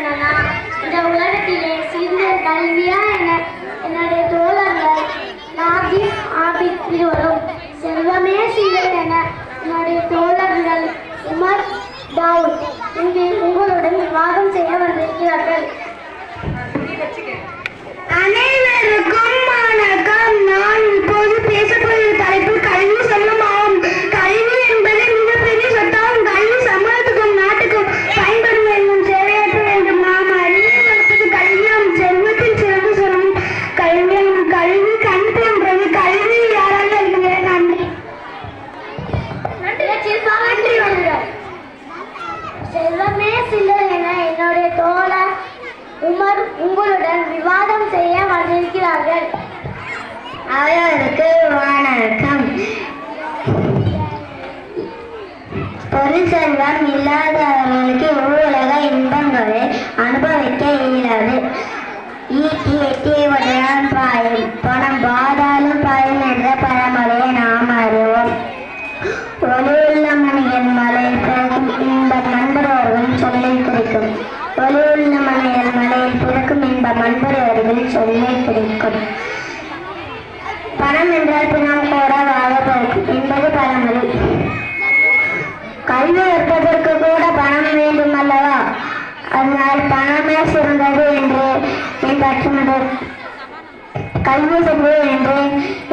என்னன்னா, இந்த உலகத்திலே சிறிய கல்வியா என்னுடைய தோழர்கள் நாஜிஸ் ஆபித் இருவரும், செல்வமே சிறியது என என்னுடைய தோழர்கள் உமர் தாவூத் இங்கே உங்களுடன் விவாதம் செய்ய வந்திருக்கிறார்கள். அனைவருக்கும் வணக்கம். நான் இப்போது பேசக்கூடிய தலைப்பு கல்வி செல்வமாகும். கல்வி என்பது மிகப்பெரிய சொத்தாகும். கல்வி சமூகத்துக்கும் நாட்டுக்கும் பயன்படும் என்னும் சேவையாற்ற வேண்டும். நாம் அறிவுறுத்தது கல்வியும் செல்வத்தில் சிறந்து சொல்லும் கல்வியும். கல்வி கண் போன்றது. கல்வி யாராக இருக்கிற நன்றி. செல்வமே சிலர் என என்னுடைய தோழர் உமர் உங்களுடன் விவாதம் செய்ய வந்திருக்கிறார்கள். அவர்களுக்கு வணக்கம். பொருள் செல்வம் இல்லாதவர்களுக்கு உலக இன்பங்களை அனுபவிக்க இயலாது. ஈட்டி எட்டியை உடையான் பாயும், பணம் பாதாலும் பாயும் என்ற பழமொழியை நாம் அறிவோம். ஒளியுள்ள மணியின் மலையில் பிறக்கும் இன்பம் நண்பர்கள் சொல்லை குறிக்கும். ஒளியுள்ள மலையில் மலையில் பிறக்கும் இன்பம் நண்பர்கள் சொல்லை குறிக்கும். பணம் என்றால் பிணம் கூட வாழ பிறக்கும் என்பது பழமொழி. கல்வி கற்பதற்கு கூட பணம் வேண்டும் அல்லவா? அதனால் பணமே சிறந்தது என்று பின்பற்றுகிறது. கல்வி செல்வது என்று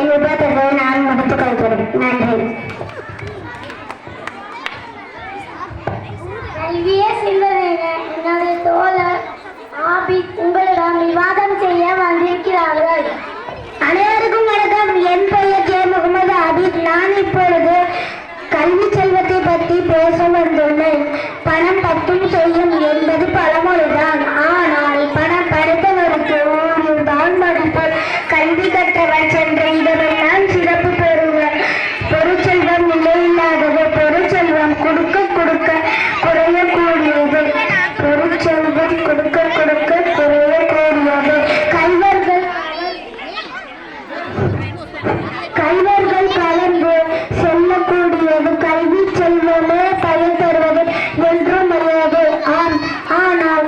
என் விபத்தை நான் முடித்துக் கொள்கிறேன். நன்றி. கல்வியே செல்வது என என்னுடைய தோழர் ஆபித் உங்களிடம் விவாதம் செய்ய வந்திருக்கிறார்கள். அனைவருக்கும் வணக்கம். என் பெயர் ஜே முகமது ஆபித். நான் இப்பொழுது கல்வி செல்வத்தை பற்றி பேச வந்துள்ளேன். பணம் பத்தும் செய்யும் என்பது பழமொழிதான். ஆனால் பணம் படித்தவருக்கு தான் மதிப்பால். கல்வி கற்றவன் சென்ற இடமெல்லாம் சிறப்பு பெறுவர். பொருட்செல்வம் நிலையில்லாதது. பொருட்செல்வம் கொடுக்க கொடுக்க குறையக்கூடியது. பொருட்செல்வம் கொடுக்க கொடுக்க குறையக்கூடியது. கல்வர்கள் கலந்து செல்லக்கூடியது. கல்வி செல்வமே பயன் தருவது என்றும் அறியாது. ஆனால்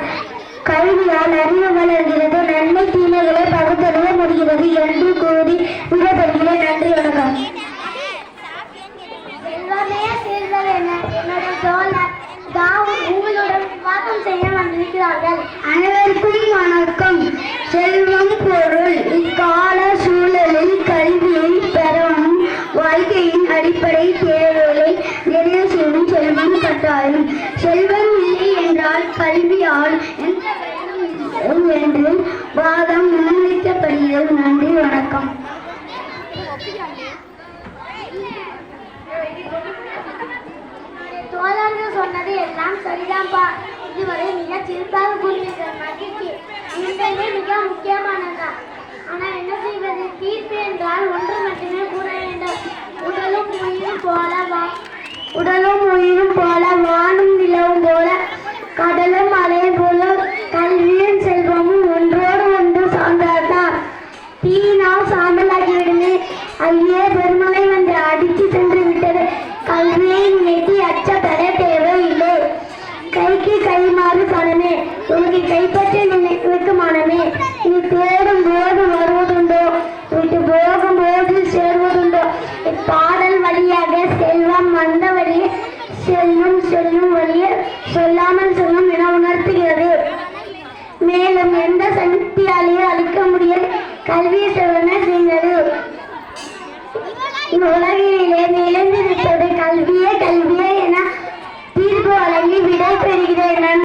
கல்வியால் அறிவு வளர்கிறது. நன்மை தீமைகளை பகுத்தறிய முடிகிறது என்று கூறி விடைபெறுகிறேன். நன்றி, வணக்கம். செல்வமே செல்வது என என்னுடைய தோழர் தாவூத் உங்களுடன் விவாதம் செய்ய வந்திருக்கிறார்கள். அனைவருக்கும் வணக்கம். செல்வம் பொருள். இக்கால சூழலில் கல்வியை பெறவும் வாழ்க்கையின் அடிப்படை தேவைகளை நிறைவு செய்யும் செல்வம் கட்டாயம். செல்வம் இல்லை என்றால் கல்வியால் எந்த பயனும் இல்லை என்று வாதம் முன்வைக்கப்படுகிறது. நன்றி, வணக்கம். தோழர்கள் சொன்னது எல்லாம் சரிதான்பா. இதுவரை மிக சிறப்பாக கூறினீர்கள். மகிழ்ச்சி. இன்றைய மிக முக்கியமானதுதான். ஆனா என்ன செய்வது? தீர்ப்பு என்றால் ஒன்று மட்டுமே கூற வேண்டும். உடலும் உயிரும் போல வானும் நிலவும் போல கடலும் மலையும் போல கல்வியும் செல்வமும் ஒன்றோடு ஒன்று சார்ந்ததுதான். தீனால் சாம்பலாகிவிடுமே. ஐயே, பெருமலை வந்து அடித்து சென்று விட்டது. கல்வியை நினைத்து அச்சப்பட தேவையில்லை. கைக்கு கைமாறு பணமே, உனக்கு கைப்பற்றி நினைக்கு மனமே. நீ தேடும் போது வருவதுண்டோ, விட்டு போகும் போது சேர்வதுண்டோ. இப்பாடல் வழியாக செல்வம் வந்த வழியே செல்லும் செல்லும் வழியே சொல்லாமல் செல்லும் என உணர்த்துகிறது. மேலும் எந்த சக்தியாலேயும் அளிக்க முடியாது. கல்வியை செல்வமே செய்கிறது. உலகிலே நிலைந்திருப்பது கல்வியே